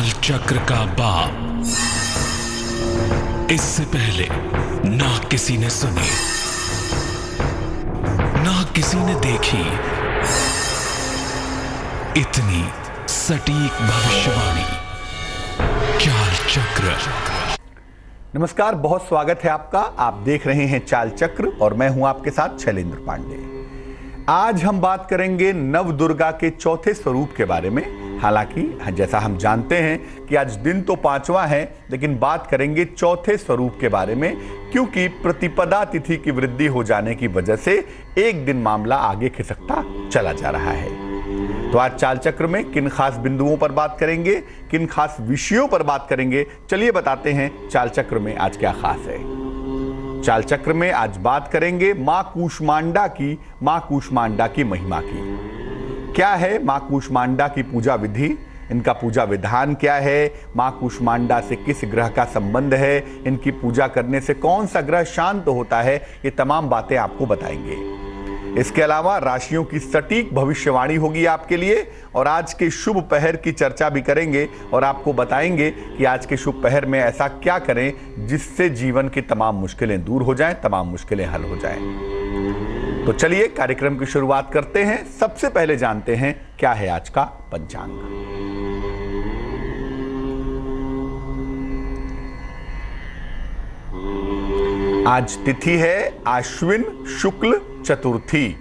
चाल चक्र का बाप इससे पहले ना किसी ने सुनी, ना किसी ने देखी इतनी सटीक भविष्यवाणी। चाल चक्र। नमस्कार, बहुत स्वागत है आपका। आप देख रहे हैं चाल चक्र और मैं हूं आपके साथ शैलेंद्र पांडे। आज हम बात करेंगे नव दुर्गा के चौथे स्वरूप के बारे में। हालांकि जैसा हम जानते हैं कि आज दिन तो पांचवा है, लेकिन बात करेंगे चौथे स्वरूप के बारे में, क्योंकि प्रतिपदा तिथि की वृद्धि हो जाने की वजह से एक दिन मामला आगे खिसकता चला जा रहा है। तो आज चाल चक्र में किन खास बिंदुओं पर बात करेंगे, किन खास विषयों पर बात करेंगे, चलिए बताते हैं चाल चक्र में आज क्या खास है। चाल चक्र में आज बात करेंगे मां कूष्मांडा की महिमा की। क्या है मां कूष्मांडा की पूजा विधि, इनका पूजा विधान क्या है, मां कूष्मांडा से किस ग्रह का संबंध है, इनकी पूजा करने से कौन सा ग्रह शांत होता है, ये तमाम बातें आपको बताएंगे। इसके अलावा राशियों की सटीक भविष्यवाणी होगी आपके लिए, और आज के शुभ पहर की चर्चा भी करेंगे और आपको बताएंगे कि आज के शुभ पहर में ऐसा क्या करें जिससे जीवन की तमाम मुश्किलें दूर हो जाएं, तमाम मुश्किलें हल हो जाएं। तो चलिए कार्यक्रम की शुरुआत करते हैं। सबसे पहले जानते हैं क्या है आज का पंचांग। आज तिथि है आश्विन शुक्ल चतुर्थी।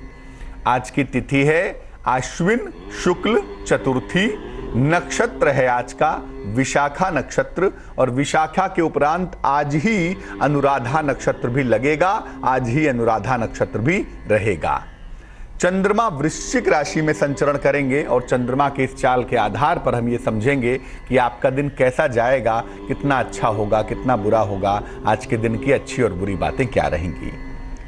आज की तिथि है आश्विन शुक्ल चतुर्थी। नक्षत्र है आज का विशाखा नक्षत्र, और विशाखा के उपरांत आज ही अनुराधा नक्षत्र भी लगेगा, आज ही अनुराधा नक्षत्र भी रहेगा। चंद्रमा वृश्चिक राशि में संचरण करेंगे और चंद्रमा के इस चाल के आधार पर हम ये समझेंगे कि आपका दिन कैसा जाएगा, कितना अच्छा होगा, कितना बुरा होगा, आज के दिन की अच्छी और बुरी बातें क्या रहेंगी।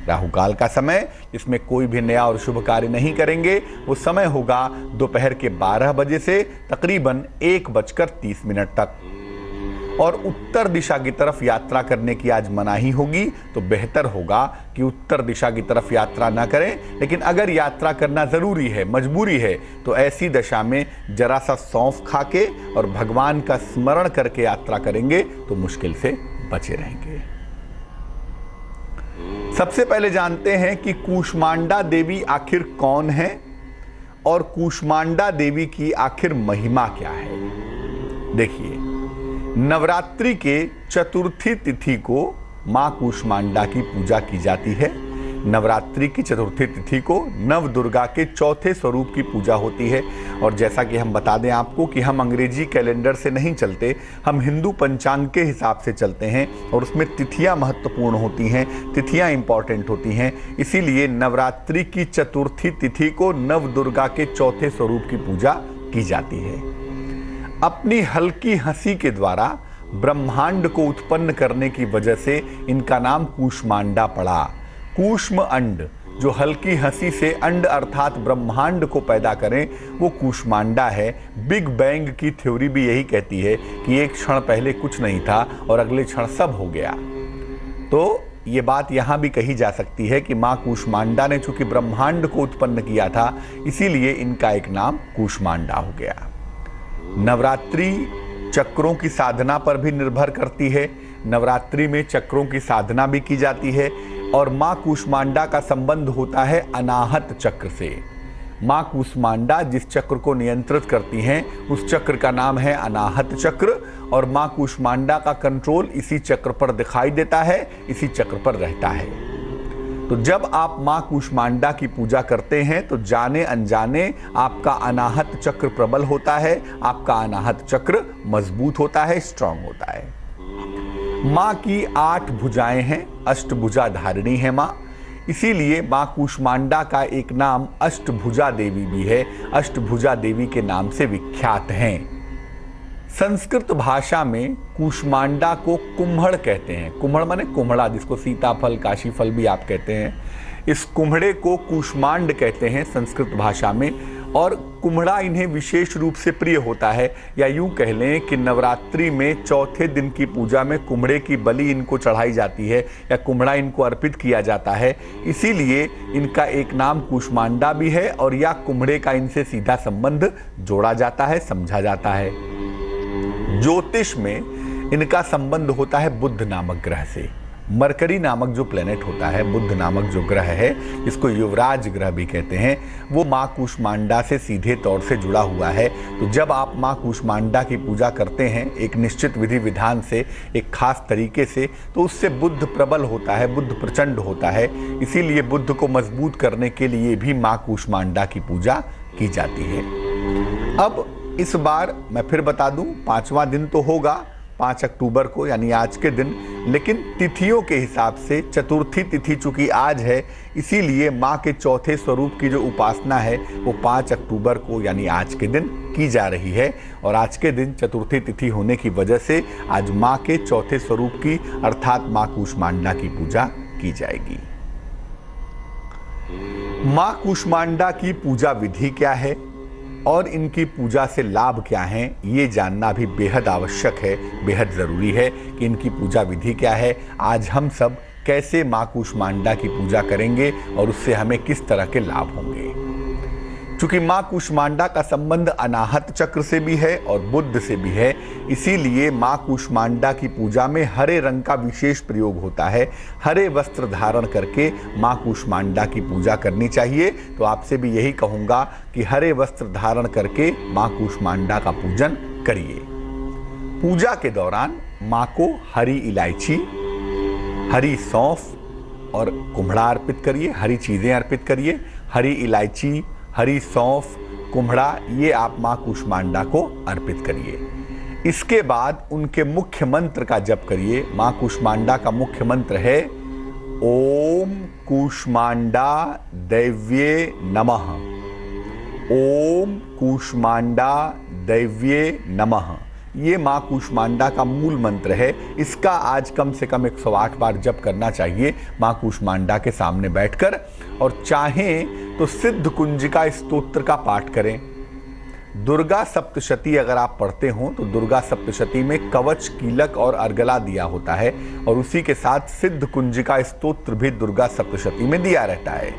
राहु काल का समय, इसमें कोई भी नया और शुभ कार्य नहीं करेंगे। वो समय होगा दोपहर के 12 बजे से तकरीबन 1:30 तक। और उत्तर दिशा की तरफ यात्रा करने की आज मनाही होगी, तो बेहतर होगा कि उत्तर दिशा की तरफ यात्रा ना करें। लेकिन अगर यात्रा करना जरूरी है, मजबूरी है, तो ऐसी दशा में जरा सा सौंफ खा के और भगवान का स्मरण करके यात्रा करेंगे तो मुश्किल से बचे रहेंगे। सबसे पहले जानते हैं कि कूष्मांडा देवी आखिर कौन है और कूष्मांडा देवी की आखिर महिमा क्या है। देखिए, नवरात्रि के चतुर्थी तिथि को मां कूष्मांडा की पूजा की जाती है। नवरात्रि की चतुर्थी तिथि को नव दुर्गा के चौथे स्वरूप की पूजा होती है। और जैसा कि हम बता दें आपको कि हम अंग्रेजी कैलेंडर से नहीं चलते, हम हिंदू पंचांग के हिसाब से चलते हैं, और उसमें तिथियां महत्वपूर्ण होती हैं, तिथियां इंपॉर्टेंट होती हैं। इसीलिए नवरात्रि की चतुर्थी तिथि को नव दुर्गा के चौथे स्वरूप की पूजा की जाती है। अपनी हल्की हंसी के द्वारा ब्रह्मांड को उत्पन्न करने की वजह से इनका नाम कूष्मांडा पड़ा। कूष्म अंड, जो हल्की हंसी से अंड अर्थात ब्रह्मांड को पैदा करें, वो कूष्मांडा है। बिग बैंग की थ्योरी भी यही कहती है कि एक क्षण पहले कुछ नहीं था और अगले क्षण सब हो गया। तो ये बात यहाँ भी कही जा सकती है कि माँ कूष्मांडा ने चूंकि ब्रह्मांड को उत्पन्न किया था, इसीलिए इनका एक नाम कूष्मांडा हो गया। नवरात्रि चक्रों की साधना पर भी निर्भर करती है। नवरात्रि में चक्रों की साधना भी की जाती है, और मां कूष्मांडा का संबंध होता है अनाहत चक्र से। मां कूष्मांडा जिस चक्र को नियंत्रित करती हैं, उस चक्र का नाम है अनाहत चक्र, और मां कूष्मांडा का कंट्रोल इसी चक्र पर दिखाई देता है, इसी चक्र पर रहता है। तो जब आप मां कूष्मांडा की पूजा करते हैं तो जाने अनजाने आपका अनाहत चक्र प्रबल होता है, आपका अनाहत चक्र मजबूत होता है, स्ट्रांग होता है। मां की 8 भुजाएं हैं, अष्टभुजा धारिणी है मां, इसीलिए मां कूष्मांडा का एक नाम अष्टभुजा देवी भी है। अष्टभुजा देवी के नाम से विख्यात हैं। संस्कृत भाषा में कूष्मांडा को कुम्हड़ कहते हैं। कुम्हड़ माने कुम्हड़ा, जिसको सीताफल, काशी फल भी आप कहते हैं। इस कुम्हड़े को कूष्मांड कहते हैं संस्कृत भाषा में, और कुम्हड़ा इन्हें विशेष रूप से प्रिय होता है। या यूं कह लें कि नवरात्रि में चौथे दिन की पूजा में कुम्हड़े की बलि इनको चढ़ाई जाती है, या कुम्हड़ा इनको अर्पित किया जाता है। इसीलिए इनका एक नाम कूष्मांडा भी है, और या कुम्हड़े का इनसे सीधा संबंध जोड़ा जाता है, समझा जाता है। ज्योतिष में इनका संबंध होता है बुध नामक ग्रह से। मरकरी नामक जो प्लेनेट होता है, बुध नामक जो ग्रह है, जिसको युवराज ग्रह भी कहते हैं, वो माँ कूष्मांडा से सीधे तौर से जुड़ा हुआ है। तो जब आप माँ कूष्मांडा की पूजा करते हैं एक निश्चित विधि विधान से, एक खास तरीके से, तो उससे बुध प्रबल होता है, बुध प्रचंड होता है। इसीलिए बुध को मजबूत करने के लिए भी माँ कूष्मांडा की पूजा की जाती है। अब इस बार मैं फिर बता दूं, 5वां दिन तो होगा 5 अक्टूबर को, यानी आज के दिन, लेकिन तिथियों के हिसाब से चतुर्थी तिथि चूंकि आज है, इसीलिए माँ के चौथे स्वरूप की जो उपासना है वो 5 अक्टूबर को यानी आज के दिन की जा रही है। और आज के दिन चतुर्थी तिथि होने की वजह से आज माँ के चौथे स्वरूप की अर्थात माँ कूष्मांडा की पूजा की जाएगी। माँ कूष्मांडा की पूजा विधि क्या है और इनकी पूजा से लाभ क्या हैं, ये जानना भी बेहद आवश्यक है, बेहद ज़रूरी है कि इनकी पूजा विधि क्या है। आज हम सब कैसे माँ कूष्मांडा की पूजा करेंगे और उससे हमें किस तरह के लाभ होंगे। चूंकि माँ कूष्मांडा का संबंध अनाहत चक्र से भी है और बुध से भी है, इसीलिए माँ कूष्मांडा की पूजा में हरे रंग का विशेष प्रयोग होता है। हरे वस्त्र धारण करके माँ कूष्मांडा की पूजा करनी चाहिए। तो आपसे भी यही कहूँगा कि हरे वस्त्र धारण करके माँ कूष्मांडा का पूजन करिए। पूजा के दौरान माँ को हरी इलायची, हरी सौंफ और कुम्हड़ा अर्पित करिए। हरी चीज़ें अर्पित करिए। हरी इलायची, हरी सौंफ, कुम्हड़ा, ये आप माँ कूष्मांडा को अर्पित करिए। इसके बाद उनके मुख्य मंत्र का जप करिए। माँ कूष्मांडा का मुख्य मंत्र है ओम कूष्मांडा दैव्ये नमः। ओम कूष्मांडा दैव्ये नमः, ये माँ कूष्मांडा का मूल मंत्र है। इसका आज कम से कम 108 बार जप करना चाहिए माँ कूष्मांडा के सामने बैठकर। और चाहें तो सिद्ध कुंजिका स्तोत्र का पाठ करें। दुर्गा सप्तशती अगर आप पढ़ते हो तो दुर्गा सप्तशती में कवच, कीलक और अर्गला दिया होता है और उसी के साथ सिद्ध कुंजिका स्तोत्र भी दुर्गा सप्तशती में दिया रहता है।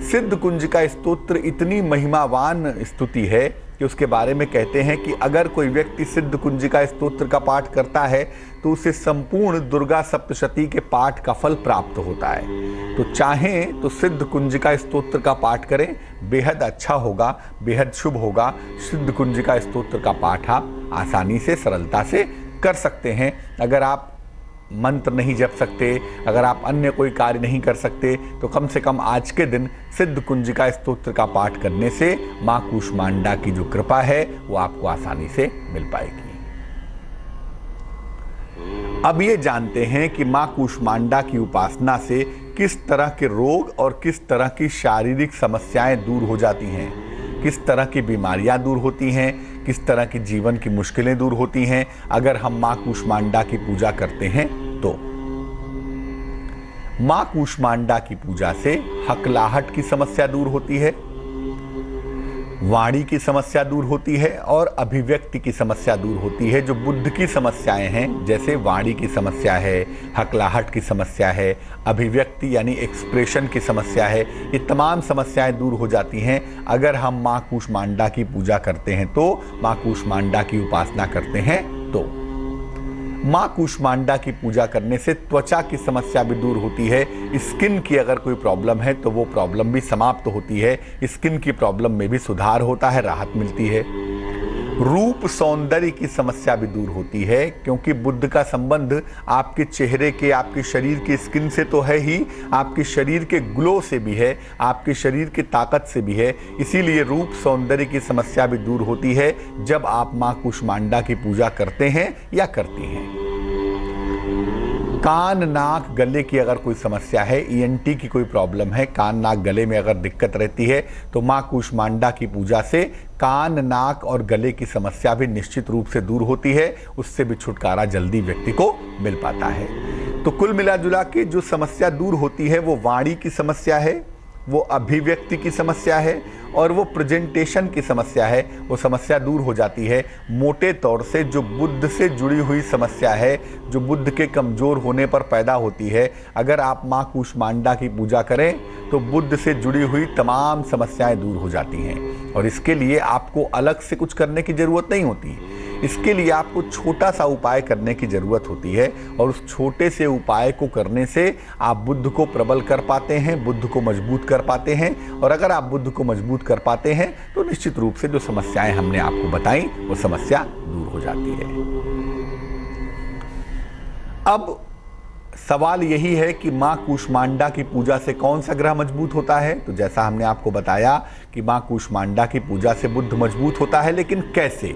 सिद्ध कुंजिका स्तोत्र इतनी महिमावान स्तुति है कि उसके बारे में कहते हैं कि अगर कोई व्यक्ति सिद्ध कुंजिका स्तोत्र का पाठ करता है तो उसे संपूर्ण दुर्गा सप्तशती के पाठ का फल प्राप्त होता है। तो चाहें तो सिद्ध कुंजिका स्तोत्र का पाठ करें, बेहद अच्छा होगा, बेहद शुभ होगा। सिद्ध कुंजिका स्तोत्र का पाठ आप आसानी से, सरलता से कर सकते हैं। अगर आप मंत्र नहीं जप सकते, अगर आप अन्य कोई कार्य नहीं कर सकते, तो कम से कम आज के दिन सिद्ध कुंजिका स्तोत्र का पाठ करने से माँ कूष्मांडा की जो कृपा है वो आपको आसानी से मिल पाएगी। अब ये जानते हैं कि माँ कूष्मांडा की उपासना से किस तरह के रोग और किस तरह की शारीरिक समस्याएं दूर हो जाती हैं, किस तरह की बीमारियां दूर होती हैं, किस तरह की जीवन की मुश्किलें दूर होती हैं अगर हम माँ कूष्मांडा की पूजा करते हैं। तो माँ कूष्मांडा की पूजा से हकलाहट की समस्या दूर होती है, वाणी की समस्या दूर होती है और अभिव्यक्ति की समस्या दूर होती है। जो बुद्ध की समस्याएं हैं, जैसे वाणी की समस्या है, हकलाहट की समस्या है, अभिव्यक्ति यानी एक्सप्रेशन की समस्या है, ये तमाम समस्याएं दूर हो जाती हैं अगर हम माँ कूष्मांडा की पूजा करते हैं, तो माँ कूष्मांडा की उपासना करते हैं। तो माँ कूष्मांडा की पूजा करने से त्वचा की समस्या भी दूर होती है। स्किन की अगर कोई प्रॉब्लम है तो वो प्रॉब्लम भी समाप्त होती है। स्किन की प्रॉब्लम में भी सुधार होता है, राहत मिलती है। रूप सौंदर्य की समस्या भी दूर होती है, क्योंकि बुद्ध का संबंध आपके चेहरे के, आपके शरीर की स्किन से तो है ही, आपके शरीर के ग्लो से भी है, आपके शरीर की ताकत से भी है। इसीलिए रूप सौंदर्य की समस्या भी दूर होती है जब आप माँ कूष्मांडा की पूजा करते हैं या करती हैं। कान, नाक, गले की अगर कोई समस्या है, ENT की कोई प्रॉब्लम है, कान, नाक, गले में अगर दिक्कत रहती है, तो माँ कूष्मांडा की पूजा से कान, नाक और गले की समस्या भी निश्चित रूप से दूर होती है। उससे भी छुटकारा जल्दी व्यक्ति को मिल पाता है। तो कुल मिला जुला के जो समस्या दूर होती है वो वाणी की समस्या है, वो अभिव्यक्ति की समस्या है और वो प्रेजेंटेशन की समस्या है, वो समस्या दूर हो जाती है। मोटे तौर से जो बुद्ध से जुड़ी हुई समस्या है, जो बुद्ध के कमज़ोर होने पर पैदा होती है, अगर आप माँ कूष्मांडा की पूजा करें तो बुद्ध से जुड़ी हुई तमाम समस्याएं दूर हो जाती हैं। और इसके लिए आपको अलग से कुछ करने की ज़रूरत नहीं होती। इसके लिए आपको छोटा सा उपाय करने की जरूरत होती है और उस छोटे से उपाय को करने से आप बुद्ध को प्रबल कर पाते हैं, बुद्ध को मजबूत कर पाते हैं। और अगर आप बुद्ध को मजबूत कर पाते हैं तो निश्चित रूप से जो समस्याएं हमने आपको बताई वो समस्या दूर हो जाती है। अब सवाल यही है कि मां कूष्मांडा की पूजा से कौन सा ग्रह मजबूत होता है। तो जैसा हमने आपको बताया कि मां कूष्मांडा की पूजा से बुद्ध मजबूत होता है, लेकिन कैसे?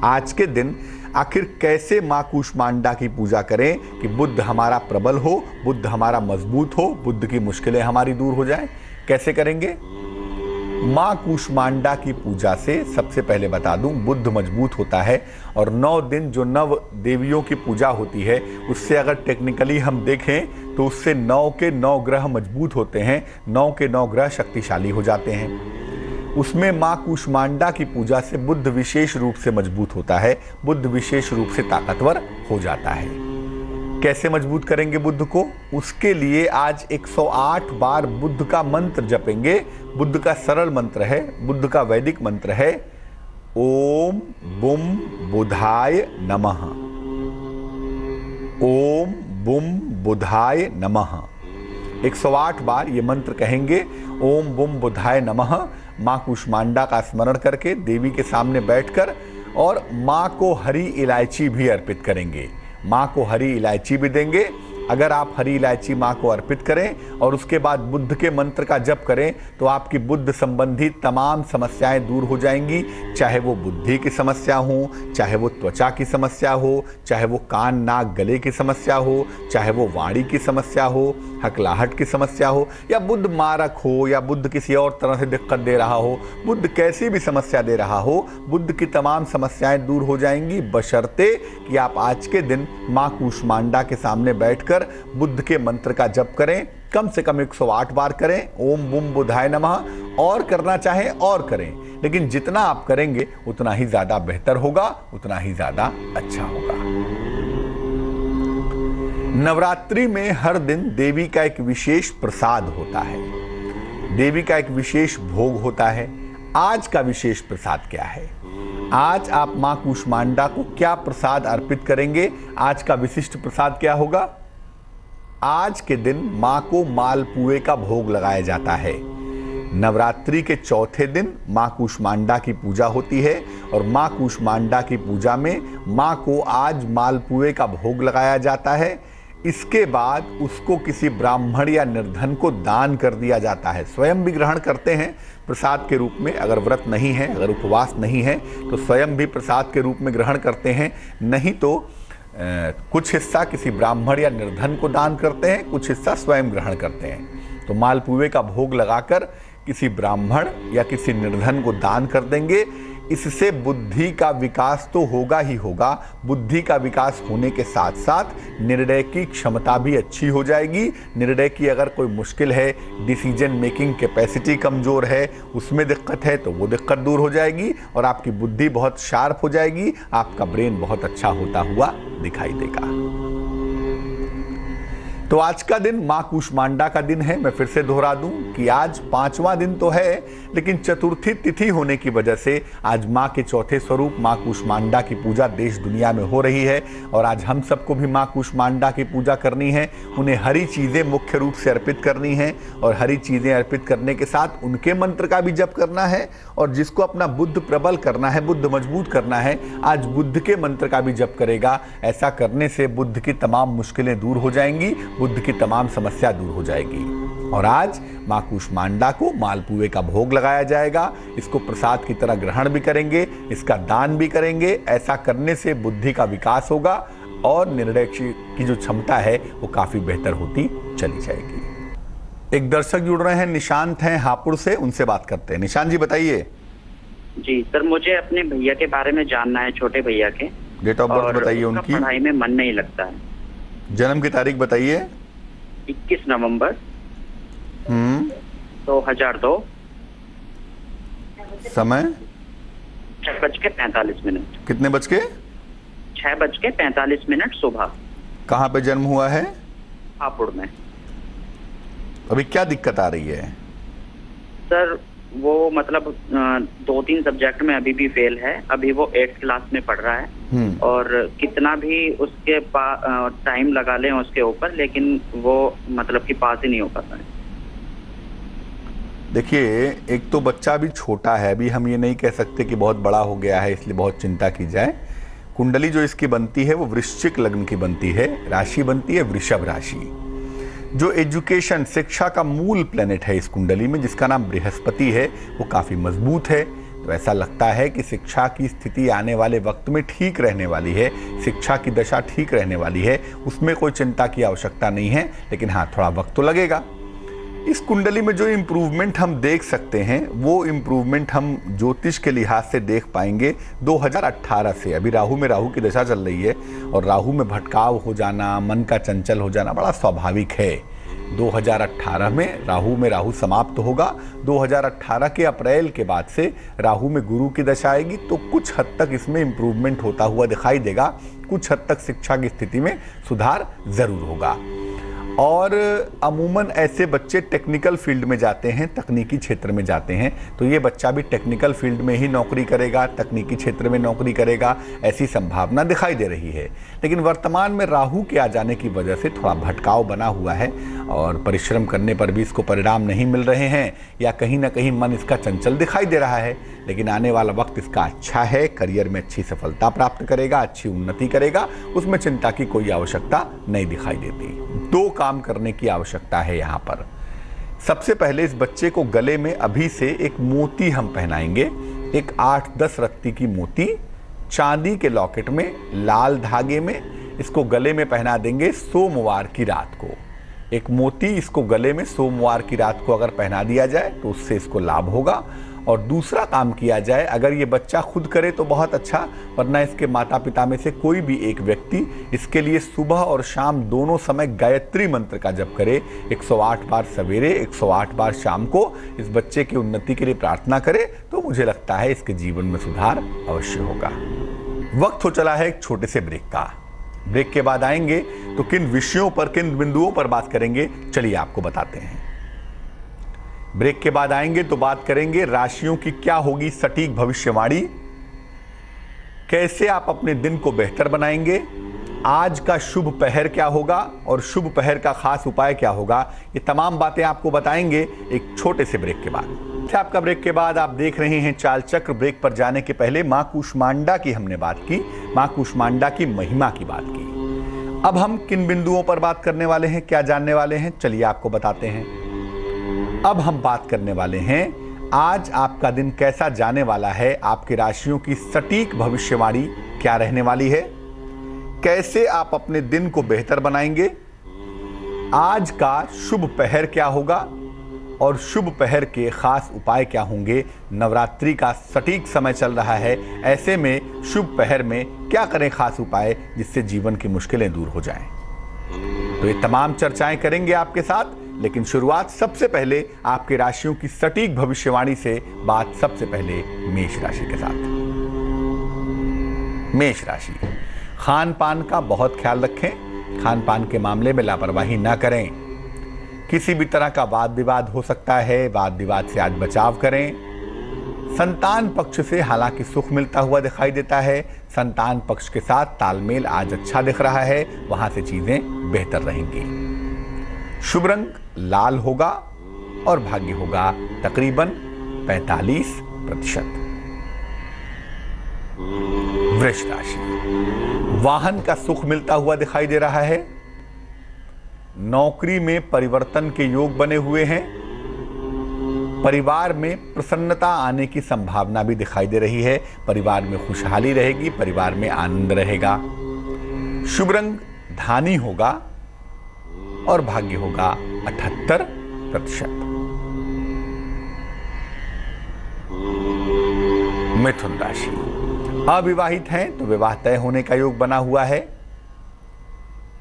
आज के दिन आखिर कैसे मां कूष्मांडा की पूजा करें कि बुद्ध हमारा प्रबल हो, बुद्ध हमारा मजबूत हो, बुद्ध की मुश्किलें हमारी दूर हो जाएं? कैसे करेंगे? मां कूष्मांडा की पूजा से सबसे पहले बता दूं, बुद्ध मजबूत होता है और 9 दिन जो नव देवियों की पूजा होती है उससे अगर टेक्निकली हम देखें तो उससे 9 के 9 ग्रह मजबूत होते हैं, 9 के 9 ग्रह शक्तिशाली हो जाते हैं। उसमें मां कूष्मांडा की पूजा से बुद्ध विशेष रूप से मजबूत होता है, बुद्ध विशेष रूप से ताकतवर हो जाता है। कैसे मजबूत करेंगे बुद्ध को? उसके लिए आज 108 बार बुद्ध का मंत्र जपेंगे। बुद्ध का सरल मंत्र है, बुद्ध का वैदिक मंत्र है, ओम बुम बुधाय नमः। ओम बुम बुधाय नमः 108 बार ये मंत्र कहेंगे। ओम बुम बुधाय नमः मां कूष्मांडा का स्मरण करके देवी के सामने बैठकर, और मां को हरी इलायची भी अर्पित करेंगे। मां को हरी इलायची भी देंगे। अगर आप हरी इलायची मां को अर्पित करें और उसके बाद बुद्ध के मंत्र का जप करें तो आपकी बुद्ध संबंधी तमाम समस्याएं दूर हो जाएंगी। चाहे वो बुद्धि की समस्या हो, चाहे वो त्वचा की समस्या हो, चाहे वो कान नाक गले की समस्या हो, चाहे वो वाणी की समस्या हो, हकलाहट की समस्या हो, या बुद्ध मारक हो, या बुद्ध किसी और तरह से दिक्कत दे रहा हो, बुद्ध कैसी भी समस्या दे रहा हो, बुद्ध की तमाम समस्याएं दूर हो जाएंगी, बशर्ते कि आप आज के दिन मां कूष्मांडा के सामने बैठकर बुद्ध के मंत्र का जप करें। कम से कम 108 बार करें, ओम बुम बुधाय नमः। और करना चाहें और करें, लेकिन जितना आप करेंगे उतना ही ज्यादा बेहतर होगा, उतना ही ज्यादा अच्छा होगा। नवरात्रि में हर दिन देवी का एक विशेष प्रसाद होता है, देवी का एक विशेष भोग होता है। आज का विशेष प्रसाद क्या है? आज आप मां कूष्मांडा को क्या प्रसाद अर्पित करेंगे? आज का विशिष्ट प्रसाद क्या होगा? आज के दिन मां को मालपुए का भोग लगाया जाता है। नवरात्रि के चौथे दिन मां कूष्मांडा की पूजा होती है और मां कूष्मांडा की पूजा में मां को आज मालपुए का भोग लगाया जाता है। इसके बाद उसको किसी ब्राह्मण या निर्धन को दान कर दिया जाता है। स्वयं भी ग्रहण करते हैं प्रसाद के रूप में, अगर व्रत नहीं है, अगर उपवास नहीं है तो स्वयं भी प्रसाद के रूप में ग्रहण करते हैं। नहीं तो कुछ हिस्सा किसी ब्राह्मण या निर्धन को दान करते हैं, कुछ हिस्सा स्वयं ग्रहण करते हैं। तो मालपुए का भोग लगाकर किसी ब्राह्मण या किसी निर्धन को दान कर देंगे। इससे बुद्धि का विकास तो होगा ही होगा, बुद्धि का विकास होने के साथ साथ निर्णय की क्षमता भी अच्छी हो जाएगी। निर्णय की अगर कोई मुश्किल है, डिसीजन मेकिंग कैपेसिटी कमजोर है, उसमें दिक्कत है तो वो दिक्कत दूर हो जाएगी और आपकी बुद्धि बहुत शार्प हो जाएगी, आपका ब्रेन बहुत अच्छा होता हुआ दिखाई देगा। तो आज का दिन मां कूष्मांडा का दिन है। मैं फिर से दोहरा दूं कि आज 5वां दिन तो है, लेकिन चतुर्थी तिथि होने की वजह से आज मां के चौथे स्वरूप मां कूष्मांडा की पूजा देश दुनिया में हो रही है। और आज हम सबको भी मां कूष्मांडा की पूजा करनी है। उन्हें हरी चीजें मुख्य रूप से अर्पित करनी है और हरी चीजें अर्पित करने के साथ उनके मंत्र का भी जप करना है। और जिसको अपना बुद्ध प्रबल करना है, बुद्ध मजबूत करना है, आज बुद्ध के मंत्र का भी जप करेगा। ऐसा करने से बुद्ध की तमाम मुश्किलें दूर हो जाएंगी, बुद्ध की तमाम समस्या दूर हो जाएगी। और आज मां कूष्मांडा को मालपुए का भोग लगाया जाएगा। इसको प्रसाद की तरह ग्रहण भी करेंगे, इसका दान भी करेंगे। ऐसा करने से बुद्धि का विकास होगा और निर्णय की जो क्षमता है वो काफी बेहतर होती चली जाएगी। एक दर्शक जुड़ रहे हैं, निशांत हैं हापुड़ से, उनसे बात करते हैं। निशांत जी बताइए। जी सर, मुझे अपने भैया के बारे में जानना है, छोटे भैया के। डेट ऑफ बर्थ बताइए उनकी। पढ़ाई में मन नहीं लगता है। जन्म की तारीख बताइए। 21 नवंबर 2002। समय 6:45। कितने बज के? 6:45 सुबह। कहाँ पे जन्म हुआ है? हापुड़ में। अभी क्या दिक्कत आ रही है? सर वो मतलब 2-3 सब्जेक्ट में अभी भी फेल है। अभी वो 8th क्लास में पढ़ रहा है और कितना भी उसके टाइम लगा लें उसके ऊपर, लेकिन वो मतलब कि पास ही नहीं हो पाता है। देखिए, एक तो बच्चा अभी छोटा है, अभी हम ये नहीं कह सकते कि बहुत बड़ा हो गया है इसलिए बहुत चिंता की जाए। कुंडली जो इसकी बनती है वो वृश्चिक लग्न की बनती है, राशि बनती है वृषभ राशि। जो एजुकेशन, शिक्षा का मूल प्लेनेट है इस कुंडली में, जिसका नाम बृहस्पति है, वो काफ़ी मजबूत है। तो ऐसा लगता है कि शिक्षा की स्थिति आने वाले वक्त में ठीक रहने वाली है, शिक्षा की दशा ठीक रहने वाली है, उसमें कोई चिंता की आवश्यकता नहीं है। लेकिन हाँ, थोड़ा वक्त तो लगेगा। इस कुंडली में जो इम्प्रूवमेंट हम देख सकते हैं वो इम्प्रूवमेंट हम ज्योतिष के लिहाज से देख पाएंगे 2018 से। अभी राहु में राहु की दशा चल रही है और राहु में भटकाव हो जाना, मन का चंचल हो जाना बड़ा स्वाभाविक है। 2018 में राहु समाप्त होगा। 2018 के अप्रैल के बाद से राहु में गुरु की दशा आएगी, तो कुछ हद तक इसमें इम्प्रूवमेंट होता हुआ दिखाई देगा। कुछ हद तक शिक्षा की स्थिति में सुधार जरूर होगा। और अमूमन ऐसे बच्चे टेक्निकल फील्ड में जाते हैं, तकनीकी क्षेत्र में जाते हैं, तो ये बच्चा भी टेक्निकल फील्ड में ही नौकरी करेगा, तकनीकी क्षेत्र में नौकरी करेगा, ऐसी संभावना दिखाई दे रही है। लेकिन वर्तमान में राहु के आ जाने की वजह से थोड़ा भटकाव बना हुआ है और परिश्रम करने पर भी इसको परिणाम नहीं मिल रहे हैं, या कहीं ना कहीं मन इसका चंचल दिखाई दे रहा है। लेकिन आने वाला वक्त इसका अच्छा है, करियर में अच्छी सफलता प्राप्त करेगा, अच्छी उन्नति करेगा, उसमें चिंता की कोई आवश्यकता नहीं दिखाई देती। 2 काम करने की आवश्यकता है यहाँ पर। सबसे पहले इस बच्चे को गले में अभी से एक मोती हम पहनाएंगे, एक 8-10 रत्ती की मोती चांदी के लॉकेट में लाल धागे में इसको गले में पहना देंगे सोमवार की रात को। एक मोती इसको गले में सोमवार की रात को अगर पहना दिया जाए तो उससे इसको लाभ होगा। और दूसरा काम किया जाए, अगर ये बच्चा खुद करे तो बहुत अच्छा, वरना इसके माता पिता में से कोई भी एक व्यक्ति इसके लिए सुबह और शाम दोनों समय गायत्री मंत्र का जप करे। 108 बार सवेरे, 108 बार शाम को इस बच्चे की उन्नति के लिए प्रार्थना करे, तो मुझे लगता है इसके जीवन में सुधार अवश्य होगा। वक्त हो चला है एक छोटे से ब्रेक का। ब्रेक के बाद आएंगे तो किन विषयों पर, किन बिंदुओं पर बात करेंगे, चलिए आपको बताते हैं। ब्रेक के बाद आएंगे तो बात करेंगे राशियों की क्या होगी सटीक भविष्यवाणी, कैसे आप अपने दिन को बेहतर बनाएंगे, आज का शुभ पहर क्या होगा और शुभ पहर का खास उपाय क्या होगा, ये तमाम बातें आपको बताएंगे एक छोटे से ब्रेक के बाद। आपका ब्रेक के बाद आप देख रहे हैं चाल चक्र। ब्रेक पर जाने के पहले मां कूष्मांडा की हमने बात की, मां कूष्मांडा की महिमा की बात की। अब हम किन बिंदुओं पर बात करने वाले हैं, क्या जानने वाले हैं, चलिए आपको बताते हैं। अब हम बात करने वाले हैं आज आपका दिन कैसा जाने वाला है, आपकी राशियों की सटीक भविष्यवाणी क्या रहने वाली है, कैसे आप अपने दिन को बेहतर बनाएंगे, आज का शुभ पहर क्या होगा और शुभ पहर के खास उपाय क्या होंगे। नवरात्रि का सटीक समय चल रहा है, ऐसे में शुभ पहर में क्या करें खास उपाय जिससे जीवन की मुश्किलें दूर हो जाएं। तो ये तमाम चर्चाएं करेंगे आपके साथ, लेकिन शुरुआत सबसे पहले आपके राशियों की सटीक भविष्यवाणी से बात सबसे पहले मेष राशि के साथ। मेष राशि, खान पान का बहुत ख्याल रखें, खान पान के मामले में लापरवाही ना करें। किसी भी तरह का वाद विवाद हो सकता है, वाद विवाद से आज बचाव करें। संतान पक्ष से हालांकि सुख मिलता हुआ दिखाई देता है, संतान पक्ष के साथ तालमेल आज अच्छा दिख रहा है, वहां से चीजें बेहतर रहेंगी। शुभ रंग लाल होगा और भाग्य होगा तकरीबन 45%। वृष राशि, वाहन का सुख मिलता हुआ दिखाई दे रहा है, नौकरी में परिवर्तन के योग बने हुए हैं, परिवार में प्रसन्नता आने की संभावना भी दिखाई दे रही है, परिवार में खुशहाली रहेगी, परिवार में आनंद रहेगा। शुभ रंग धानी होगा और भाग्य होगा 78%। मिथुन राशि, अविवाहित हैं तो विवाह तय होने का योग बना हुआ है,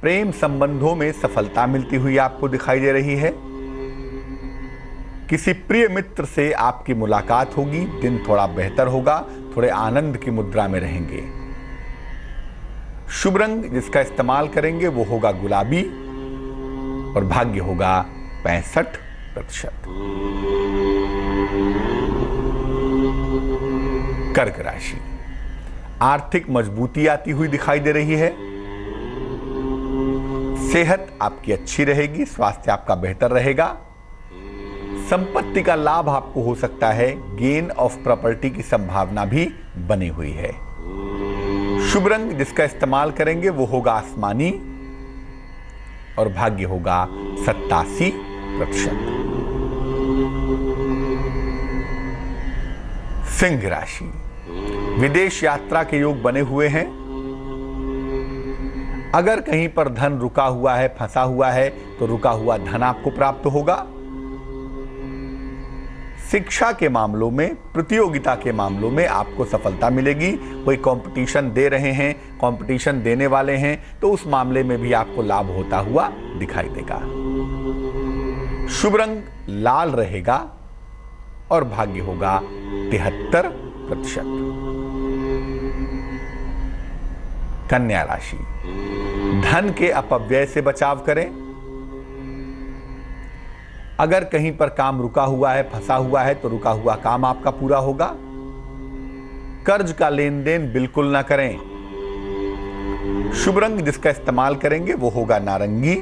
प्रेम संबंधों में सफलता मिलती हुई आपको दिखाई दे रही है, किसी प्रिय मित्र से आपकी मुलाकात होगी, दिन थोड़ा बेहतर होगा, थोड़े आनंद की मुद्रा में रहेंगे। शुभ रंग जिसका इस्तेमाल करेंगे वो होगा गुलाबी और भाग्य होगा 65%। कर्क राशि, आर्थिक मजबूती आती हुई दिखाई दे रही है। सेहत आपकी अच्छी रहेगी, स्वास्थ्य आपका बेहतर रहेगा। संपत्ति का लाभ आपको हो सकता है, गेन ऑफ प्रॉपर्टी की संभावना भी बनी हुई है। शुभ रंग जिसका इस्तेमाल करेंगे वो होगा आसमानी और भाग्य होगा 87%। सिंह राशि, विदेश यात्रा के योग बने हुए हैं। अगर कहीं पर धन रुका हुआ है, फंसा हुआ है, तो रुका हुआ धन आपको प्राप्त होगा। शिक्षा के मामलों में, प्रतियोगिता के मामलों में आपको सफलता मिलेगी। कोई कंपटीशन दे रहे हैं, कंपटीशन देने वाले हैं, तो उस मामले में भी आपको लाभ होता हुआ दिखाई देगा। शुभ रंग लाल रहेगा और भाग्य होगा 73%। कन्या राशि, धन के अपव्यय से बचाव करें। अगर कहीं पर काम रुका हुआ है, फंसा हुआ है, तो रुका हुआ काम आपका पूरा होगा। कर्ज का लेन देन बिल्कुल ना करें। शुभ रंग जिसका इस्तेमाल करेंगे वो होगा नारंगी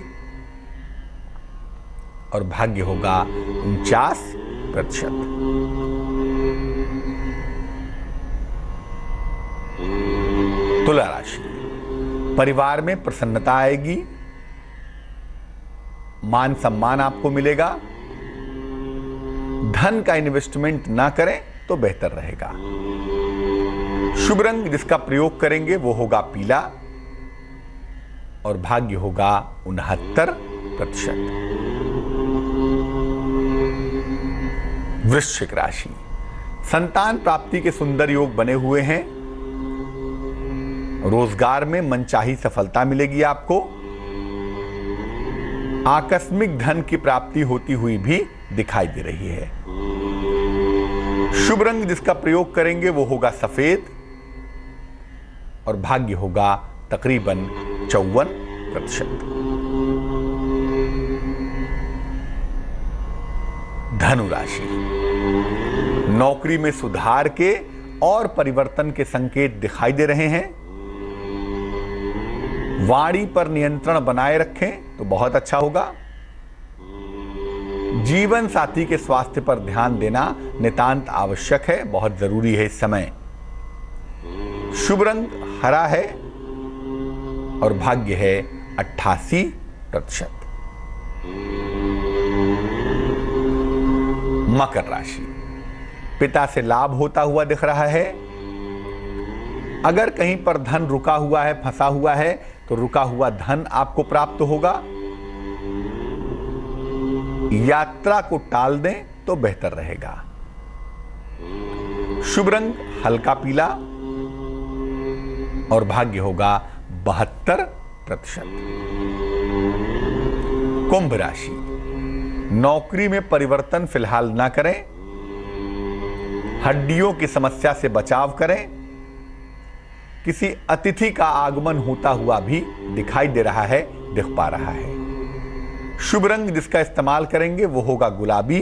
और भाग्य होगा 49%। तुला राशि, परिवार में प्रसन्नता आएगी, मान सम्मान आपको मिलेगा। धन का इन्वेस्टमेंट ना करें तो बेहतर रहेगा। शुभ रंग जिसका प्रयोग करेंगे वो होगा पीला और भाग्य होगा 69%। वृश्चिक राशि, संतान प्राप्ति के सुंदर योग बने हुए हैं। रोजगार में मनचाही सफलता मिलेगी आपको। आकस्मिक धन की प्राप्ति होती हुई भी दिखाई दे रही है। शुभ रंग जिसका प्रयोग करेंगे वो होगा सफेद और भाग्य होगा तकरीबन 54%। धनु राशि, नौकरी में सुधार के और परिवर्तन के संकेत दिखाई दे रहे हैं। वाणी पर नियंत्रण बनाए रखें तो बहुत अच्छा होगा। जीवन साथी के स्वास्थ्य पर ध्यान देना नितांत आवश्यक है, बहुत जरूरी है इस समय। शुभ रंग हरा है और भाग्य है 88%। मकर राशि, पिता से लाभ होता हुआ दिख रहा है। अगर कहीं पर धन रुका हुआ है, फंसा हुआ है, तो रुका हुआ धन आपको प्राप्त होगा। यात्रा को टाल दें तो बेहतर रहेगा। शुभ रंग हल्का पीला और भाग्य होगा 72%। कुंभ राशि, नौकरी में परिवर्तन फिलहाल ना करें। हड्डियों की समस्या से बचाव करें। किसी अतिथि का आगमन होता हुआ भी दिखाई दे रहा है, दिख पा रहा है। शुभ रंग जिसका इस्तेमाल करेंगे वो होगा गुलाबी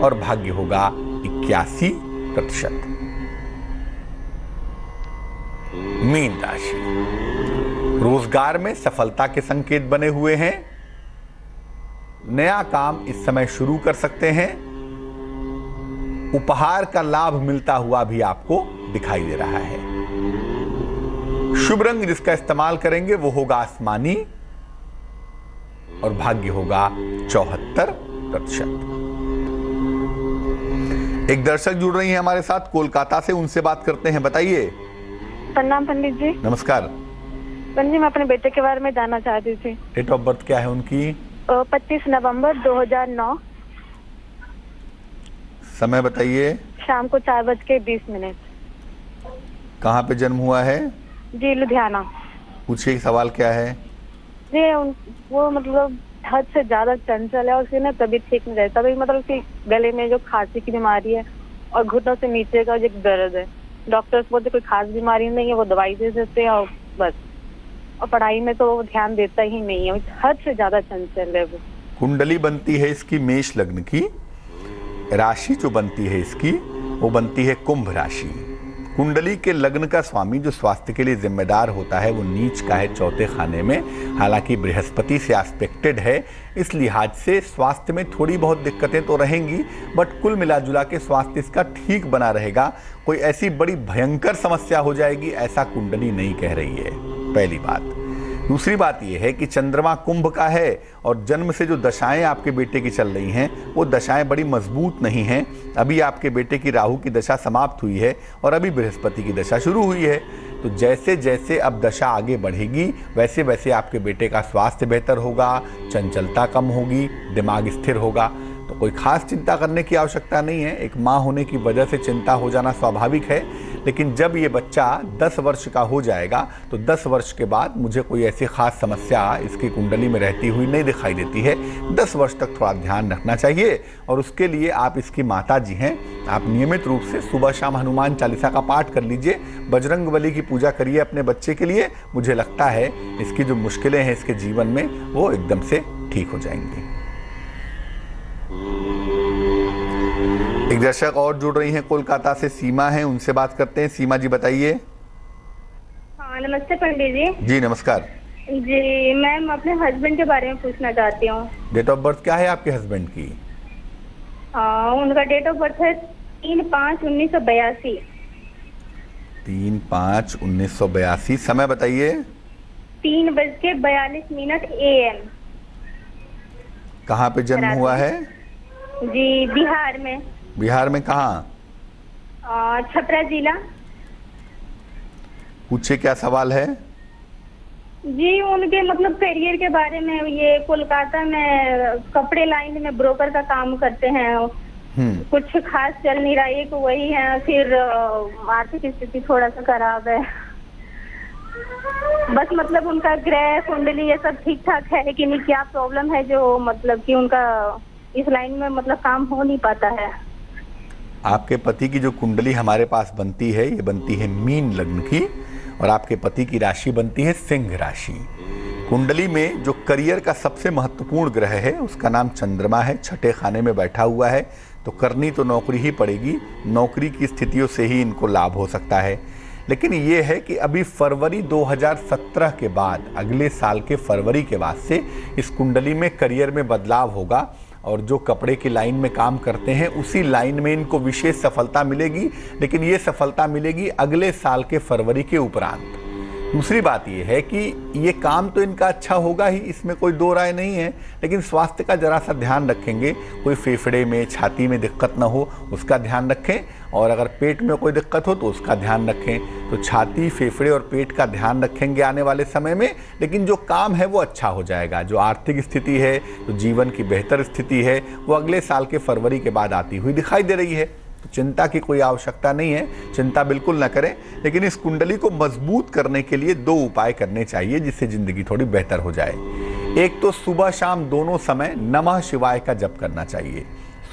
और भाग्य होगा 81%। मीन राशि, रोजगार में सफलता के संकेत बने हुए हैं। नया काम इस समय शुरू कर सकते हैं। उपहार का लाभ मिलता हुआ भी आपको दिखाई दे रहा है। शुभ रंग जिसका इस्तेमाल करेंगे वो होगा आसमानी और भाग्य होगा 74%। एक दर्शक जुड़ रही हैं हमारे साथ कोलकाता से, उनसे बात करते हैं। बताइए। प्रणाम पंडित जी। नमस्कार पंडित जी, मैं अपने बेटे के बारे में जानना चाहती थी। डेट ऑफ बर्थ क्या है उनकी? 25 नवंबर 2009। समय बताइए। शाम को 4:20। कहाँ पे जन्म हुआ है? जी, लुधियाना। पूछिए सवाल क्या है? जी, वो मतलब हद से ज्यादा चंचल है और उसकी ना तबीयत ठीक नहीं रहता। तभी मतलब उसकी गले में जो खांसी की बीमारी है और घुटनों से नीचे का जो दर्द है। डॉक्टर्स बोलते कोई खास बीमारी नहीं है, वो दवाई दे देते हैं और बस। और पढ़ाई में तो वो ध्यान देता ही नहीं है, हद से ज्यादा चंचल है वो। कुंडली बनती है इसकी मेष लग्न की, राशि जो बनती है इसकी वो बनती है कुंभ राशि। कुंडली के लग्न का स्वामी जो स्वास्थ्य के लिए जिम्मेदार होता है वो नीच का है चौथे खाने में, हालांकि बृहस्पति से एस्पेक्टेड है, इस लिहाज से स्वास्थ्य में थोड़ी बहुत दिक्कतें तो रहेंगी, बट कुल मिलाजुला के स्वास्थ्य इसका ठीक बना रहेगा। कोई ऐसी बड़ी भयंकर समस्या हो जाएगी ऐसा कुंडली नहीं कह रही है, पहली बात। दूसरी बात यह है कि चंद्रमा कुंभ का है और जन्म से जो दशाएं आपके बेटे की चल रही हैं वो दशाएं बड़ी मजबूत नहीं हैं। अभी आपके बेटे की राहु की दशा समाप्त हुई है और अभी बृहस्पति की दशा शुरू हुई है। तो जैसे जैसे अब दशा आगे बढ़ेगी वैसे वैसे आपके बेटे का स्वास्थ्य बेहतर होगा, चंचलता कम होगी, दिमाग स्थिर होगा। तो कोई खास चिंता करने की आवश्यकता नहीं है। एक माँ होने की वजह से चिंता हो जाना स्वाभाविक है, लेकिन जब ये बच्चा 10 वर्ष का हो जाएगा तो 10 वर्ष के बाद मुझे कोई ऐसी खास समस्या इसकी कुंडली में रहती हुई नहीं दिखाई देती है। 10 वर्ष तक थोड़ा ध्यान रखना चाहिए और उसके लिए आप इसकी माता जी हैं, आप नियमित रूप से सुबह शाम हनुमान चालीसा का पाठ कर लीजिए, बजरंगबली की पूजा करिए अपने बच्चे के लिए। मुझे लगता है इसकी जो मुश्किलें हैं इसके जीवन में वो एकदम से ठीक हो जाएंगी। एक दर्शक और जुड़ रही हैं कोलकाता से, सीमा है, उनसे बात करते हैं। सीमा जी बताइए। हाँ नमस्ते पंडित जी। जी नमस्कार जी, मैम अपने हस्बैंड के बारे में पूछना चाहती हूँ। डेट ऑफ बर्थ क्या है आपके हस्बैंड की? उनका डेट ऑफ बर्थ है 3/5/1982। 3/5/1982। समय बताइए। 3:42 AM। कहाँ पे जन्म हुआ है? जी बिहार में। बिहार में कहाँ? छपरा जिला। पूछे क्या सवाल है? जी उनके मतलब करियर के बारे में, ये कोलकाता में कपड़े लाइन में ब्रोकर का काम करते हैं, कुछ खास चल नहीं रहा है, एक वही है, फिर आर्थिक स्थिति थोड़ा सा खराब है। बस मतलब उनका ग्रह कुंडली ये सब ठीक ठाक है, लेकिन क्या प्रॉब्लम है जो मतलब कि उनका इस लाइन में मतलब काम हो नहीं पाता है। आपके पति की जो कुंडली हमारे पास बनती है ये बनती है मीन लग्न की और आपके पति की राशि बनती है सिंह राशि। कुंडली में जो करियर का सबसे महत्वपूर्ण ग्रह है उसका नाम चंद्रमा है, छठे खाने में बैठा हुआ है, तो करनी तो नौकरी ही पड़ेगी। नौकरी की स्थितियों से ही इनको लाभ हो सकता है, लेकिन ये है कि अभी फरवरी 2017 के बाद, अगले साल के फरवरी के बाद से इस कुंडली में करियर में बदलाव होगा और जो कपड़े की लाइन में काम करते हैं उसी लाइन में इनको विशेष सफलता मिलेगी, लेकिन ये सफलता मिलेगी अगले साल के फरवरी के उपरांत। दूसरी बात ये है कि ये काम तो इनका अच्छा होगा ही, इसमें कोई दो राय नहीं है, लेकिन स्वास्थ्य का जरा सा ध्यान रखेंगे, कोई फेफड़े में छाती में दिक्कत ना हो उसका ध्यान रखें, और अगर पेट में कोई दिक्कत हो तो उसका ध्यान रखें। तो छाती, फेफड़े और पेट का ध्यान रखेंगे आने वाले समय में, लेकिन जो काम है वो अच्छा हो जाएगा। जो आर्थिक स्थिति है, जो जीवन की बेहतर स्थिति है, वो अगले साल के फरवरी के बाद आती हुई दिखाई दे रही है। तो चिंता की कोई आवश्यकता नहीं है, चिंता बिल्कुल न करें, लेकिन इस कुंडली को मजबूत करने के लिए 2 उपाय करने चाहिए जिससे जिंदगी थोड़ी बेहतर हो जाए। एक तो सुबह शाम दोनों समय नमः शिवाय का जप करना चाहिए।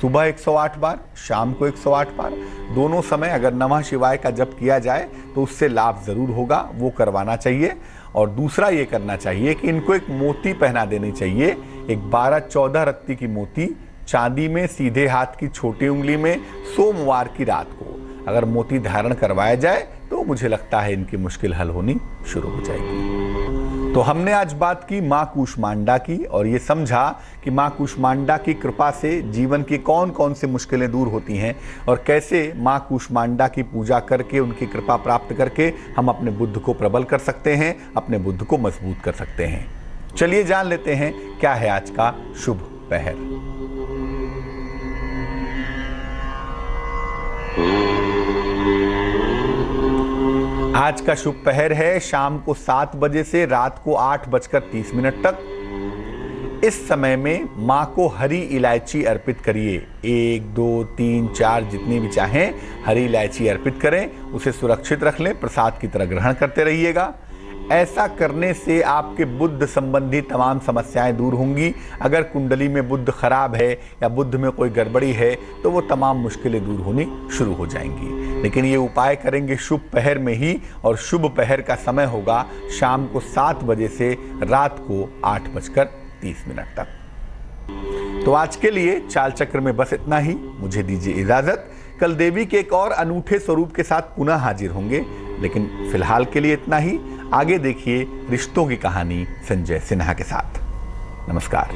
सुबह 108 बार, शाम को 108 बार, दोनों समय अगर नमः शिवाय का जप किया जाए तो उससे लाभ ज़रूर होगा, वो करवाना चाहिए। और दूसरा ये करना चाहिए कि इनको एक मोती पहना देनी चाहिए, एक 12-14 रत्ती की मोती, चांदी में, सीधे हाथ की छोटी उंगली में, सोमवार की रात को अगर मोती धारण करवाया जाए तो मुझे लगता है इनकी मुश्किल हल होनी शुरू हो जाएगी। तो हमने आज बात की माँ कूष्मांडा की और ये समझा कि माँ कूष्मांडा की कृपा से जीवन की कौन कौन सी मुश्किलें दूर होती हैं और कैसे माँ कूष्मांडा की पूजा करके, उनकी कृपा प्राप्त करके हम अपने बुद्ध को प्रबल कर सकते हैं, अपने बुद्ध को मजबूत कर सकते हैं। चलिए जान लेते हैं क्या है आज का शुभ पहर। आज का शुभ पहर है शाम को 7 बजे से रात को 8:30 तक। इस समय में माँ को हरी इलायची अर्पित करिए। 1, 2, 3, 4 जितनी भी चाहें हरी इलायची अर्पित करें, उसे सुरक्षित रख लें, प्रसाद की तरह ग्रहण करते रहिएगा। ऐसा करने से आपके बुद्ध संबंधी तमाम समस्याएं दूर होंगी। अगर कुंडली में बुद्ध खराब है या बुद्ध में कोई गड़बड़ी है तो वो तमाम मुश्किलें दूर होनी शुरू हो जाएंगी। लेकिन ये उपाय करेंगे शुभ पहर में ही, और शुभ पहर का समय होगा शाम को 7 बजे से रात को 8:30 तक। तो आज के लिए चाल चक्र में बस इतना ही। मुझे दीजिए इजाजत। कल देवी के एक और अनूठे स्वरूप के साथ पुनः हाजिर होंगे, लेकिन फिलहाल के लिए इतना ही। आगे देखिए रिश्तों की कहानी संजय सिन्हा के साथ। नमस्कार।